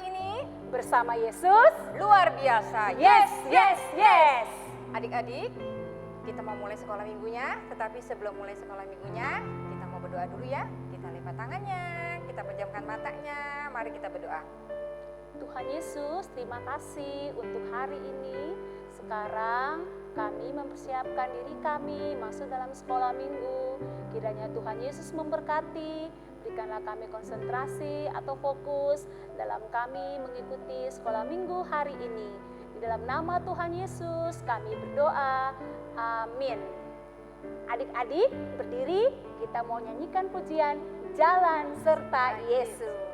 ini bersama Yesus luar biasa. Yes, yes, yes. Adik-adik, kita mau mulai sekolah minggunya, tetapi sebelum mulai sekolah minggunya, kita mau berdoa dulu ya. Kita lipat tangannya, kita pejamkan matanya, mari kita berdoa. Tuhan Yesus, terima kasih untuk hari ini. Sekarang kami mempersiapkan diri kami masuk dalam sekolah minggu. Kiranya Tuhan Yesus memberkati, berikanlah kami konsentrasi atau fokus dalam kami mengikuti sekolah minggu hari ini. Di dalam nama Tuhan Yesus kami berdoa, amin. Adik-adik berdiri, kita mau nyanyikan pujian Jalan Serta Yesus.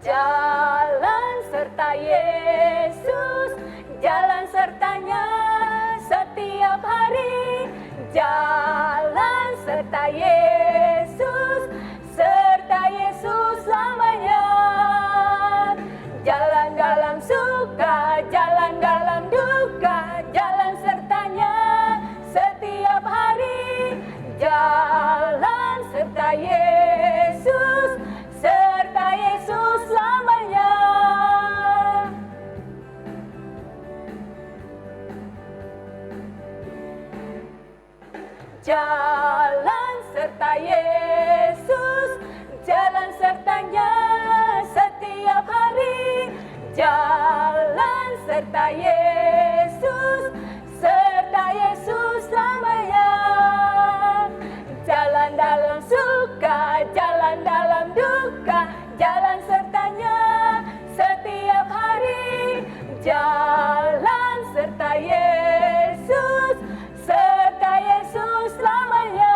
Jalan serta Yesus, jalan sertanya setiap hari. Jalan serta Yesus, serta Yesus selamanya. Jalan dalam suka, jalan dalam duka, jalan sertanya setiap hari. Jalan serta Yesus, serta Yesus selamanya. Jalan serta Yesus, jalan sertanya setiap hari. Jalan serta Yesus, serta Yesus selamanya. Jalan dalam suka, jalan dalam duka, jalan sertanya setiap hari. Jalan serta Yesus, serta Yesus selamanya.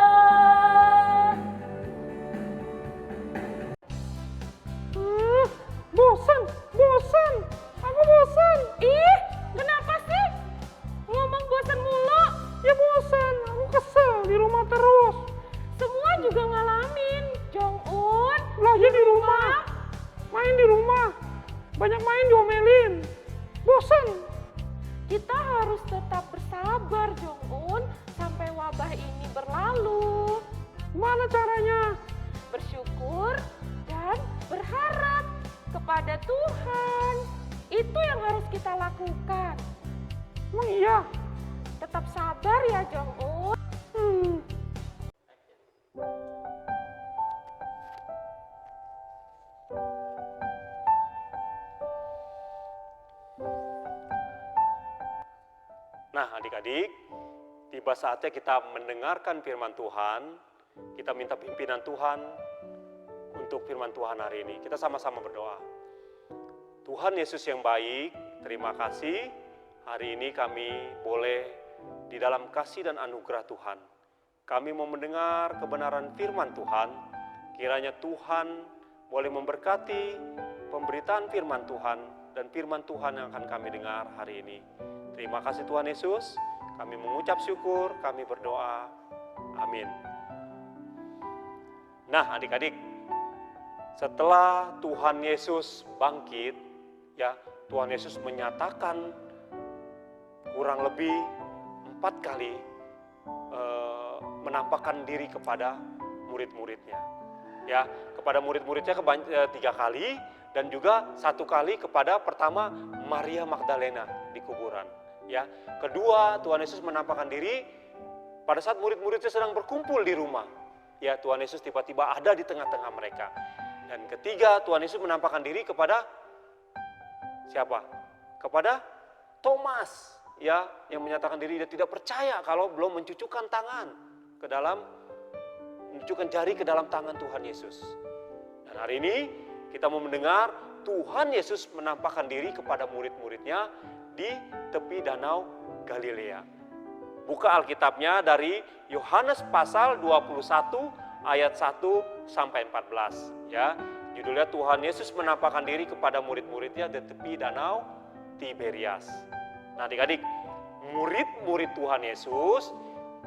Bosan. Aku bosan. Ih, kenapa sih? Ngomong bosan mulu. Ya bosan, aku kesel di rumah terus. Semua juga ngalamin, Jong-un. Lagi di rumah, main di rumah, banyak main diomelin. Bosan. Kita harus tetap bersabar, Jong-un, sampai wabah ini berlalu. Gimana caranya? Bersyukur dan berharap kepada Tuhan. Itu yang harus kita lakukan. Emang iya? Tetap sabar ya, Jong-un. Nah adik-adik, tiba saatnya kita mendengarkan firman Tuhan. Kita minta pimpinan Tuhan untuk firman Tuhan hari ini. Kita sama-sama berdoa. Tuhan Yesus yang baik, terima kasih hari ini kami boleh di dalam kasih dan anugerah Tuhan. Kami mau mendengar kebenaran firman Tuhan. Kiranya Tuhan boleh memberkati pemberitaan firman Tuhan dan firman Tuhan yang akan kami dengar hari ini. Terima kasih Tuhan Yesus, kami mengucap syukur, kami berdoa, amin. Nah adik-adik, setelah Tuhan Yesus bangkit, ya Tuhan Yesus menyatakan kurang lebih 4 kali menampakkan diri kepada murid-muridnya. Ya, kepada murid-muridnya 3 kali dan juga 1 kali kepada pertama Maria Magdalena di kuburan. Ya, kedua Tuhan Yesus menampakkan diri pada saat murid-muridnya sedang berkumpul di rumah. Ya, Tuhan Yesus tiba-tiba ada di tengah-tengah mereka. Dan ketiga Tuhan Yesus menampakkan diri kepada siapa? Kepada Thomas, ya, yang menyatakan diri dia tidak percaya kalau belum mencucukkan tangan ke dalam menunjukkan jari ke dalam tangan Tuhan Yesus. Dan hari ini kita mau mendengar Tuhan Yesus menampakkan diri kepada murid-muridnya di tepi danau Galilea. Buka Alkitabnya dari Yohanes pasal 21 ayat 1 sampai 14. Ya, judulnya Tuhan Yesus menampakkan diri kepada murid-muridnya di tepi danau Tiberias. Nah adik-adik, murid-murid Tuhan Yesus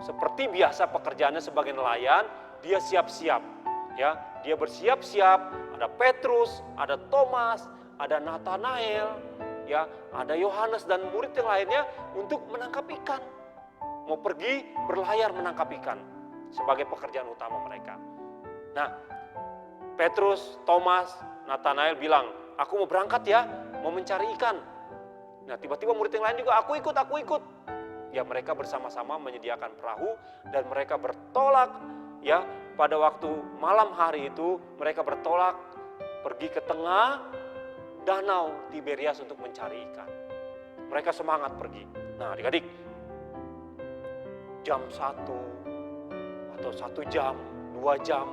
seperti biasa pekerjaannya sebagai nelayan, dia siap-siap Ya, dia bersiap-siap, ada Petrus, ada Thomas, ada Nathanael, ya, ada Yohanes dan murid yang lainnya untuk menangkap ikan. Mau pergi berlayar menangkap ikan sebagai pekerjaan utama mereka. Nah, Petrus, Thomas, Nathanael bilang, aku mau berangkat ya, mau mencari ikan. Nah, tiba-tiba murid yang lain juga, aku ikut. Ya, mereka bersama-sama menyediakan perahu dan mereka bertolak, ya, pada waktu malam hari itu mereka bertolak pergi ke tengah danau Tiberias untuk mencari ikan. Mereka semangat pergi. Nah, adik-adik, jam 1 atau 1 jam, 2 jam,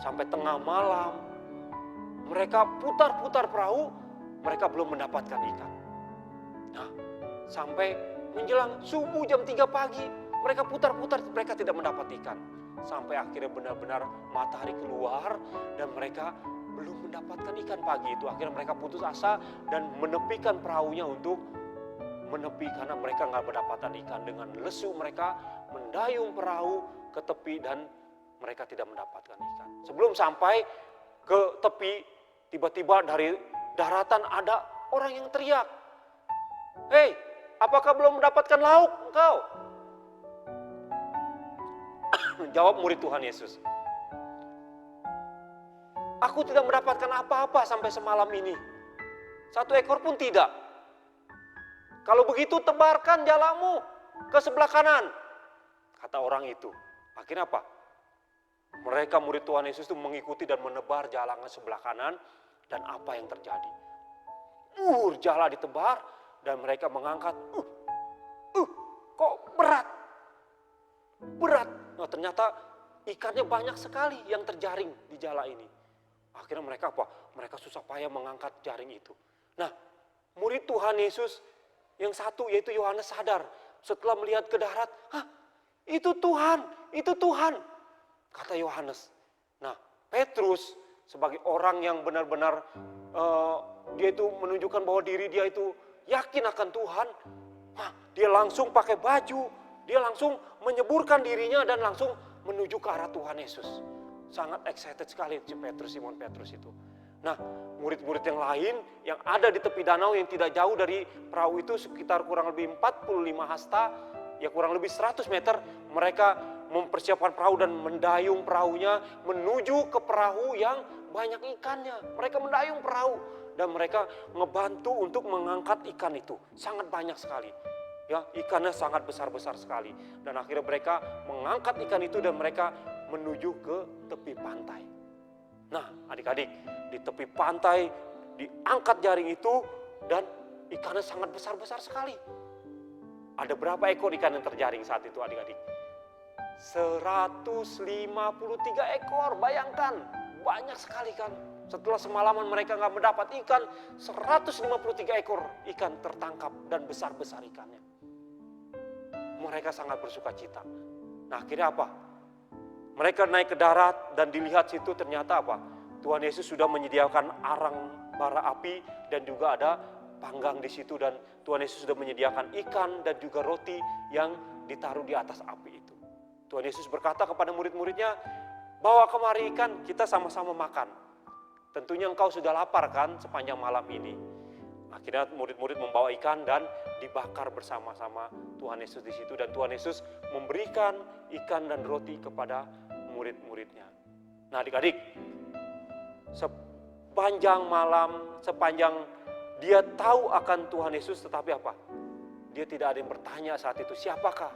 sampai tengah malam, mereka putar-putar perahu, mereka belum mendapatkan ikan. Nah, sampai menjelang subuh jam 3 pagi, mereka putar-putar, mereka tidak mendapat ikan. Sampai akhirnya benar-benar matahari keluar dan mereka belum mendapatkan ikan pagi itu. Akhirnya mereka putus asa dan menepikan perahunya untuk menepi karena mereka nggak mendapatkan ikan. Dengan lesu mereka mendayung perahu ke tepi dan mereka tidak mendapatkan ikan. Sebelum sampai ke tepi, tiba-tiba dari daratan ada orang yang teriak, "Hei, apakah belum mendapatkan lauk engkau?" Jawab murid Tuhan Yesus, "Aku tidak mendapatkan apa-apa sampai semalam ini. 1 ekor pun tidak. Kalau begitu tebarkan jalamu ke sebelah kanan," kata orang itu. Akhirnya apa? Mereka murid Tuhan Yesus itu mengikuti dan menebar jalan ke sebelah kanan. Dan apa yang terjadi? Jala ditebar dan mereka mengangkat. Kok berat? Nah, ternyata ikannya banyak sekali yang terjaring di jala ini. Akhirnya mereka apa? Mereka susah payah mengangkat jaring itu. Nah, murid Tuhan Yesus yang satu yaitu Yohanes sadar setelah melihat ke darat, itu Tuhan, kata Yohanes. Nah, Petrus sebagai orang yang benar-benar dia itu menunjukkan bahwa diri dia itu yakin akan Tuhan, dia langsung pakai baju, dia langsung menyeburkan dirinya dan langsung menuju ke arah Tuhan Yesus. Sangat excited sekali Simon Petrus itu. Nah, murid-murid yang lain yang ada di tepi danau yang tidak jauh dari perahu itu sekitar kurang lebih 45 hasta, ya kurang lebih 100 meter, mereka mempersiapkan perahu dan mendayung perahunya menuju ke perahu yang banyak ikannya. Mereka mendayung perahu dan mereka ngebantu untuk mengangkat ikan itu. Sangat banyak sekali. Ya, ikannya sangat besar-besar sekali. Dan akhirnya mereka mengangkat ikan itu dan mereka menuju ke tepi pantai. Nah, adik-adik, di tepi pantai diangkat jaring itu dan ikannya sangat besar-besar sekali. Ada berapa ekor ikan yang terjaring saat itu, adik-adik? 153 ekor, bayangkan, banyak sekali kan. Setelah semalaman mereka nggak mendapat ikan, 153 ekor ikan tertangkap dan besar-besar ikannya. Mereka sangat bersuka cita. Nah, akhirnya apa? Mereka naik ke darat dan dilihat situ ternyata apa? Tuhan Yesus sudah menyediakan arang bara api dan juga ada panggang di situ dan Tuhan Yesus sudah menyediakan ikan dan juga roti yang ditaruh di atas api itu. Tuhan Yesus berkata kepada murid-muridnya, "Bawa kemari ikan, kita sama-sama makan. Tentunya engkau sudah lapar kan sepanjang malam ini." Akhirnya murid-murid membawa ikan dan dibakar bersama-sama Tuhan Yesus di situ dan Tuhan Yesus memberikan ikan dan roti kepada murid-muridnya. Nah, adik-adik, sepanjang malam, sepanjang dia tahu akan Tuhan Yesus, tetapi apa? Dia tidak ada yang bertanya saat itu, siapakah?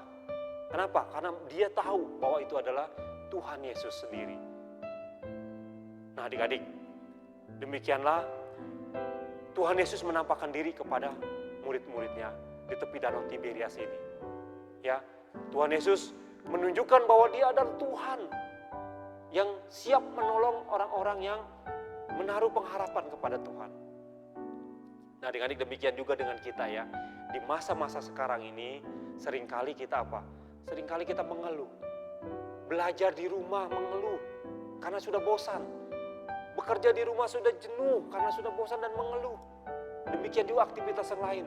Kenapa? Karena dia tahu bahwa itu adalah Tuhan Yesus sendiri. Nah, adik-adik, demikianlah Tuhan Yesus menampakkan diri kepada murid-muridnya di tepi danau Tiberias ini. Ya, Tuhan Yesus menunjukkan bahwa dia adalah Tuhan yang siap menolong orang-orang yang menaruh pengharapan kepada Tuhan. Nah, adik-adik, demikian juga dengan kita ya. Di masa-masa sekarang ini seringkali kita apa? Seringkali kita mengeluh. Belajar di rumah mengeluh karena sudah bosan. Bekerja di rumah sudah jenuh karena sudah bosan dan mengeluh. Demikian juga aktivitas yang lain.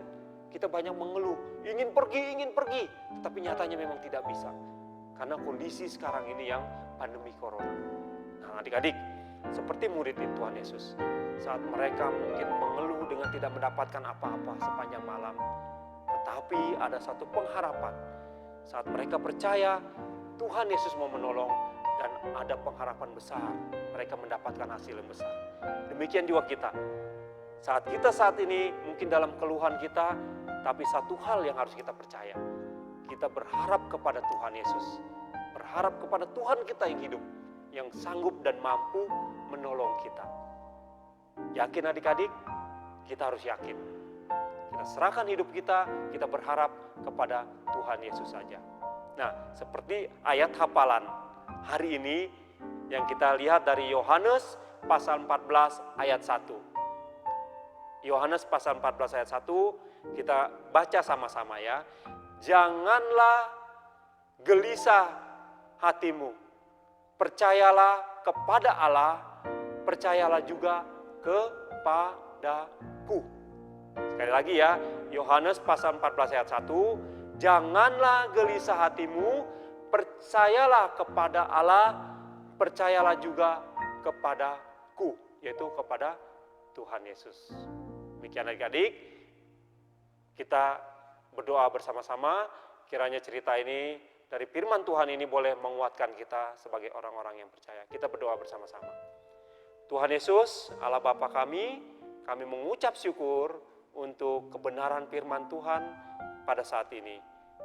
Kita banyak mengeluh, ingin pergi. Tetapi nyatanya memang tidak bisa. Karena kondisi sekarang ini yang pandemi corona. Nah, adik-adik, seperti murid Tuhan Yesus, saat mereka mungkin mengeluh dengan tidak mendapatkan apa-apa sepanjang malam, tetapi ada satu pengharapan. Saat mereka percaya Tuhan Yesus mau menolong dan ada pengharapan besar, mereka mendapatkan hasil yang besar. Demikian juga kita. Saat kita saat ini mungkin dalam keluhan kita, tapi satu hal yang harus kita percaya. Kita berharap kepada Tuhan Yesus. Berharap kepada Tuhan kita yang hidup, yang sanggup dan mampu menolong kita. Yakin adik-adik? Kita harus yakin. Kita serahkan hidup kita berharap kepada Tuhan Yesus saja. Nah, seperti ayat hafalan hari ini yang kita lihat dari Yohanes pasal 14 ayat 1. Yohanes pasal 14 ayat 1, kita baca sama-sama ya. Janganlah gelisah hatimu. Percayalah kepada Allah, percayalah juga kepadaku. Sekali lagi ya, Yohanes pasal 14 ayat 1, janganlah gelisah hatimu, percayalah kepada Allah, percayalah juga kepadaku, yaitu kepada Tuhan Yesus. Demikian adik-adik, kita berdoa bersama-sama, kiranya cerita ini dari firman Tuhan ini boleh menguatkan kita sebagai orang-orang yang percaya. Kita berdoa bersama-sama. Tuhan Yesus, Allah Bapa kami mengucap syukur untuk kebenaran firman Tuhan pada saat ini.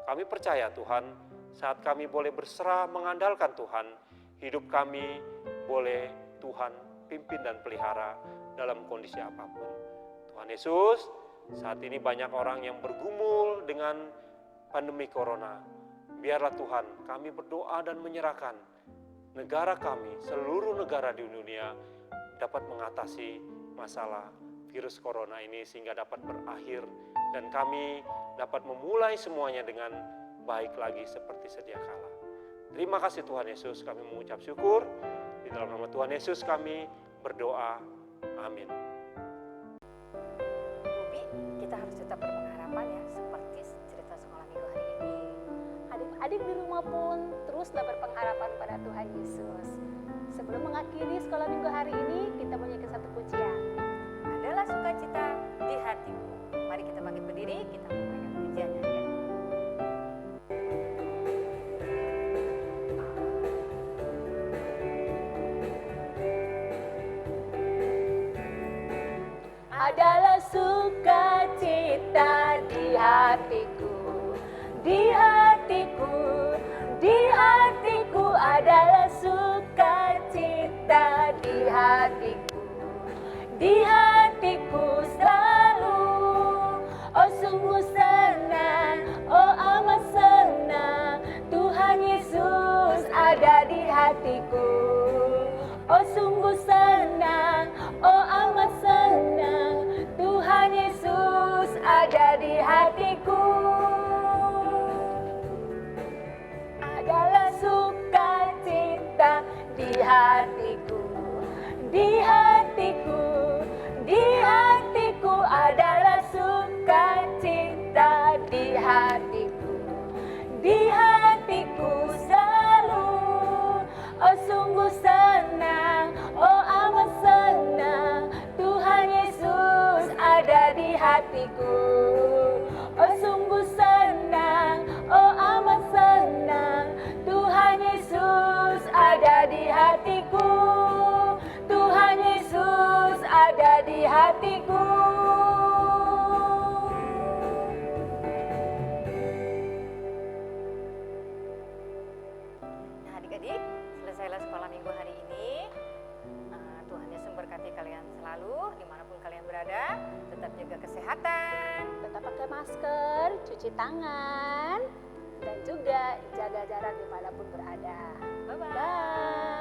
Kami percaya Tuhan, saat kami boleh berserah mengandalkan Tuhan, hidup kami boleh Tuhan pimpin dan pelihara dalam kondisi apapun. Tuhan Yesus, saat ini banyak orang yang bergumul dengan pandemi corona. Biarlah Tuhan, kami berdoa dan menyerahkan negara kami, seluruh negara di dunia dapat mengatasi masalah virus corona ini sehingga dapat berakhir dan kami dapat memulai semuanya dengan baik lagi seperti sedia kala. Terima kasih Tuhan Yesus, kami mengucap syukur. Di dalam nama Tuhan Yesus kami berdoa. Amin. Ruby, kita harus tetap berpengharapan ya, seperti cerita sekolah minggu hari ini. Adik-adik di rumah pun teruslah berpengharapan pada Tuhan Yesus. Sebelum mengakhiri sekolah minggu hari ini, kita menyanyikan satu pujian. Adalah sukacita di hatiku. Mari kita bangkit berdiri, kita menyanyikan pujiannya ya. Adalah sukacita di hatiku, di hatiku, di hatiku adalah sukacita di hatiku, di hatiku selalu. Oh sungguh senang, oh amat senang, Tuhan Yesus ada di hatiku. Oh sungguh senang, oh amat senang, Tuhan Yesus ada di hatiku. Adalah sukacita di hatiku, di hatiku, di hatiku adalah sukacita di hatiku, di hatiku selalu. Oh sungguh senang, oh amat senang, Tuhan Yesus ada di hatiku. Oh sungguh senang, oh amat senang, Tuhan Yesus ada di hatiku. Tuhan Yesus ada di hatiku. Nah adik-adik, selesailah sekolah minggu hari ini. Tuhan Yesus memberkati kalian selalu, dimanapun kalian berada. Tetap jaga kesehatan. Tetap pakai masker, cuci tangan, dan juga jaga jarak dimanapun berada. Bye-bye. Bye.